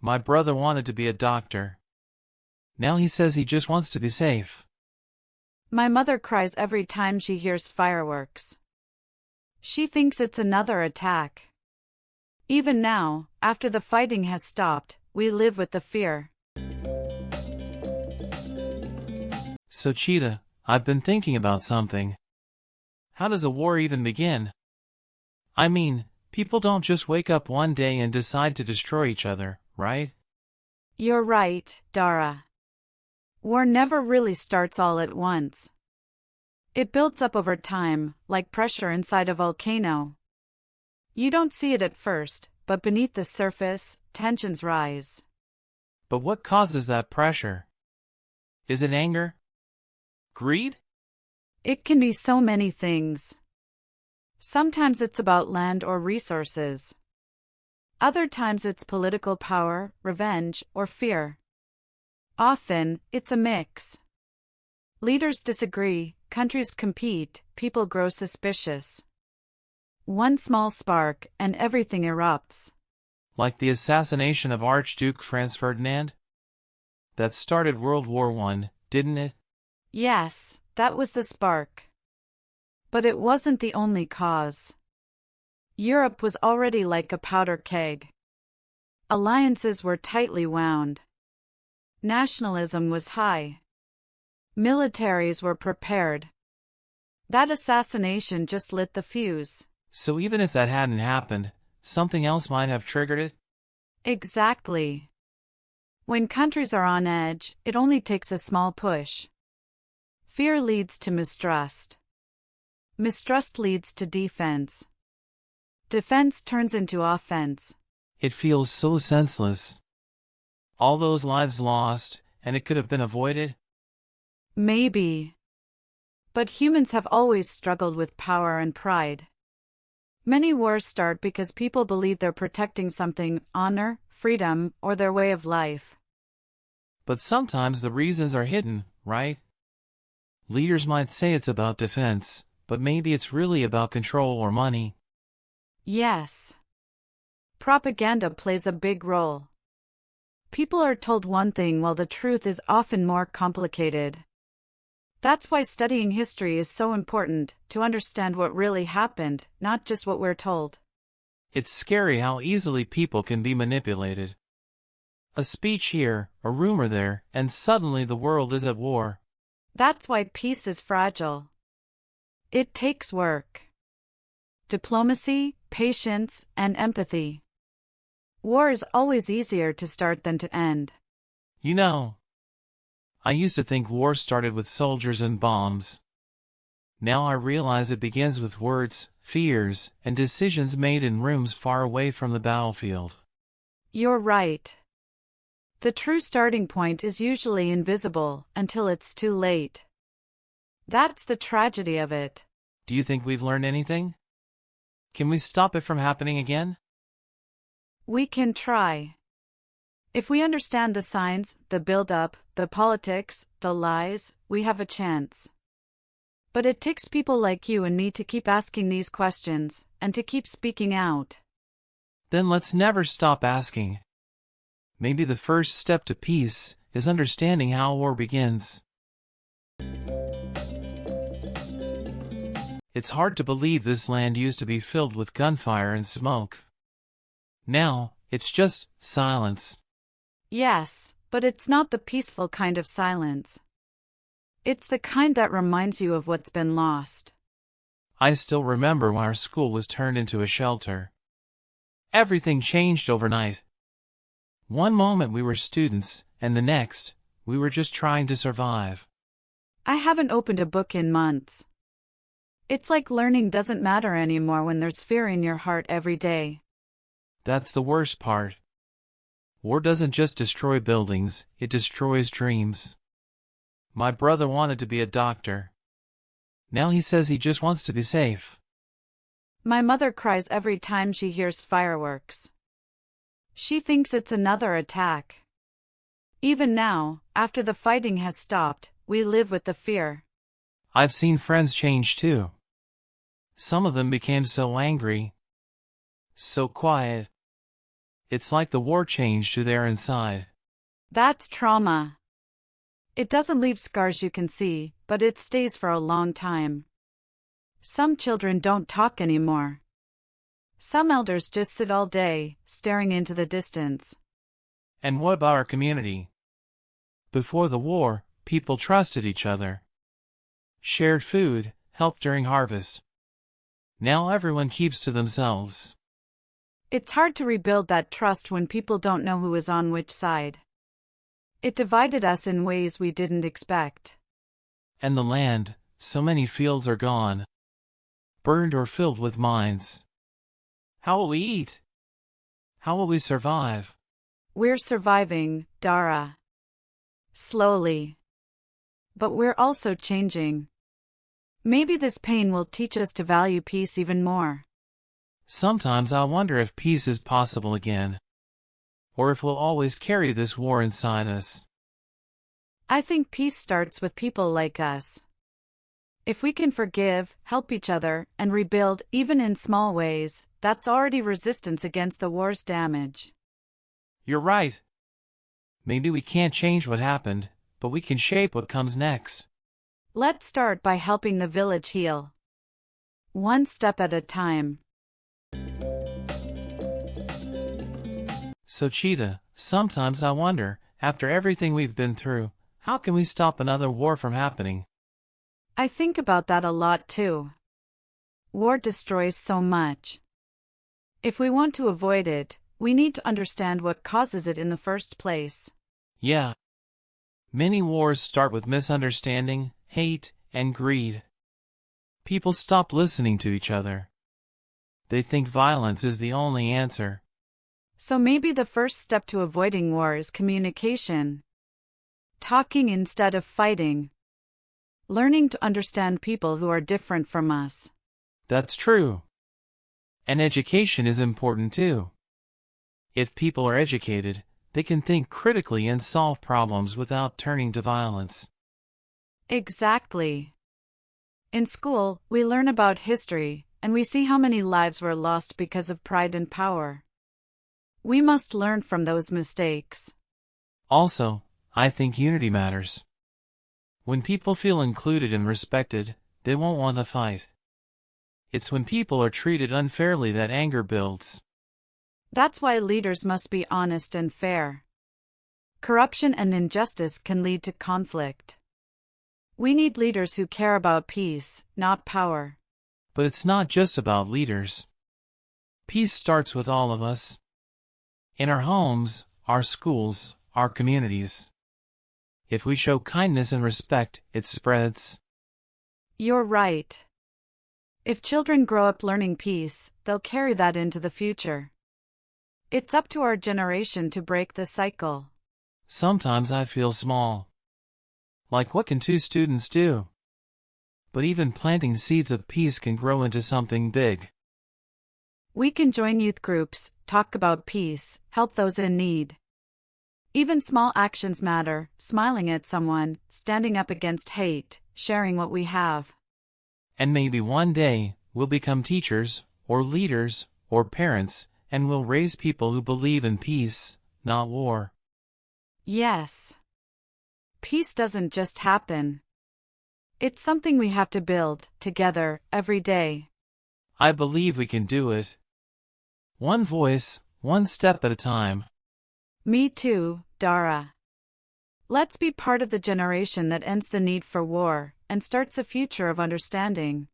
My brother wanted to be a doctor. Now he says he just wants to be safe. My mother cries every time she hears fireworks. She thinks it's another attack. Even now, after the fighting has stopped, we live with the fear. Socheata, I've been thinking about something. How does a war even begin? I mean, people don't just wake up one day and decide to destroy each other, right? You're right, Dara. War never really starts all at once. It builds up over time, like pressure inside a volcano. You don't see it at first, but beneath the surface, tensions rise. But what causes that pressure? Is it anger? Greed? It can be so many things. Sometimes it's about land or resources. Other times it's political power, revenge, or fear. Often, it's a mix. Leaders disagree, countries compete, people grow suspicious. One small spark, and everything erupts. Like the assassination of Archduke Franz Ferdinand? That started World War I, didn't it? Yes, that was the spark. But it wasn't the only cause. Europe was already like a powder keg. Alliances were tightly wound. Nationalism was high. Militaries were prepared. That assassination just lit the fuse. So even if that hadn't happened, something else might have triggered it? Exactly. When countries are on edge, it only takes a small push. Fear leads to mistrust. Mistrust leads to defense. Defense turns into offense. It feels so senseless. All those lives lost, and it could have been avoided? Maybe. But humans have always struggled with power and pride. Many wars start because people believe they're protecting something, honor, freedom, or their way of life. But sometimes the reasons are hidden, right? Leaders might say it's about defense, but maybe it's really about control or money. Yes. Propaganda plays a big role. People are told one thing while the truth is often more complicated. That's why studying history is so important, to understand what really happened, not just what we're told. It's scary how easily people can be manipulated. A speech here, a rumor there, and suddenly the world is at war. That's why peace is fragile. It takes work. Diplomacy, patience, and empathy. War is always easier to start than to end. You know, I used to think war started with soldiers and bombs. Now I realize it begins with words, fears, and decisions made in rooms far away from the battlefield. You're right. The true starting point is usually invisible until it's too late. That's the tragedy of it. Do you think we've learned anything? Can we stop it from happening again? We can try. If we understand the signs, the build-up, the politics, the lies, we have a chance. But it takes people like you and me to keep asking these questions, and to keep speaking out. Then let's never stop asking. Maybe the first step to peace is understanding how war begins. It's hard to believe this land used to be filled with gunfire and smoke. Now, it's just silence. Yes, but it's not the peaceful kind of silence. It's the kind that reminds you of what's been lost. I still remember when our school was turned into a shelter. Everything changed overnight. One moment we were students, and the next, we were just trying to survive. I haven't opened a book in months. It's like learning doesn't matter anymore when there's fear in your heart every day. That's the worst part. War doesn't just destroy buildings, it destroys dreams. My brother wanted to be a doctor. Now he says he just wants to be safe. My mother cries every time she hears fireworks. She thinks it's another attack. Even now, after the fighting has stopped, we live with the fear. I've seen friends change too. Some of them became so angry, so quiet. It's like the war changed who they're inside. That's trauma. It doesn't leave scars you can see, but it stays for a long time. Some children don't talk anymore. Some elders just sit all day, staring into the distance. And what about our community? Before the war, people trusted each other, shared food, helped during harvest. Now everyone keeps to themselves. It's hard to rebuild that trust when people don't know who is on which side. It divided us in ways we didn't expect. And the land, so many fields are gone, burned or filled with mines. How will we eat? How will we survive? We're surviving, Dara. Slowly. But we're also changing. Maybe this pain will teach us to value peace even more. Sometimes I wonder if peace is possible again, or if we'll always carry this war inside us. I think peace starts with people like us. If we can forgive, help each other, and rebuild, even in small ways, that's already resistance against the war's damage. You're right. Maybe we can't change what happened, but we can shape what comes next. Let's start by helping the village heal. One step at a time. Socheata, sometimes I wonder, after everything we've been through, how can we stop another war from happening? I think about that a lot too. War destroys so much. If we want to avoid it, we need to understand what causes it in the first place. Yeah. Many wars start with misunderstanding, hate, and greed. People stop listening to each other. They think violence is the only answer. So maybe the first step to avoiding war is communication. Talking instead of fighting. Learning to understand people who are different from us. That's true. And education is important too. If people are educated, they can think critically and solve problems without turning to violence. Exactly. In school, we learn about history, and we see how many lives were lost because of pride and power. We must learn from those mistakes. Also, I think unity matters. When people feel included and respected, they won't want to fight. It's when people are treated unfairly that anger builds. That's why leaders must be honest and fair. Corruption and injustice can lead to conflict. We need leaders who care about peace, not power. But it's not just about leaders. Peace starts with all of us. In our homes, our schools, our communities. If we show kindness and respect, it spreads. You're right. If children grow up learning peace, they'll carry that into the future. It's up to our generation to break the cycle. Sometimes I feel small. Like, what can two students do? But even planting seeds of peace can grow into something big. We can join youth groups, talk about peace, help those in need. Even small actions matter: smiling at someone, standing up against hate, sharing what we have. And maybe one day, we'll become teachers, or leaders, or parents, and we'll raise people who believe in peace, not war. Yes. Peace doesn't just happen. It's something we have to build, together, every day. I believe we can do it. One voice, one step at a time. Me too, Dara. Let's be part of the generation that ends the need for war and starts a future of understanding.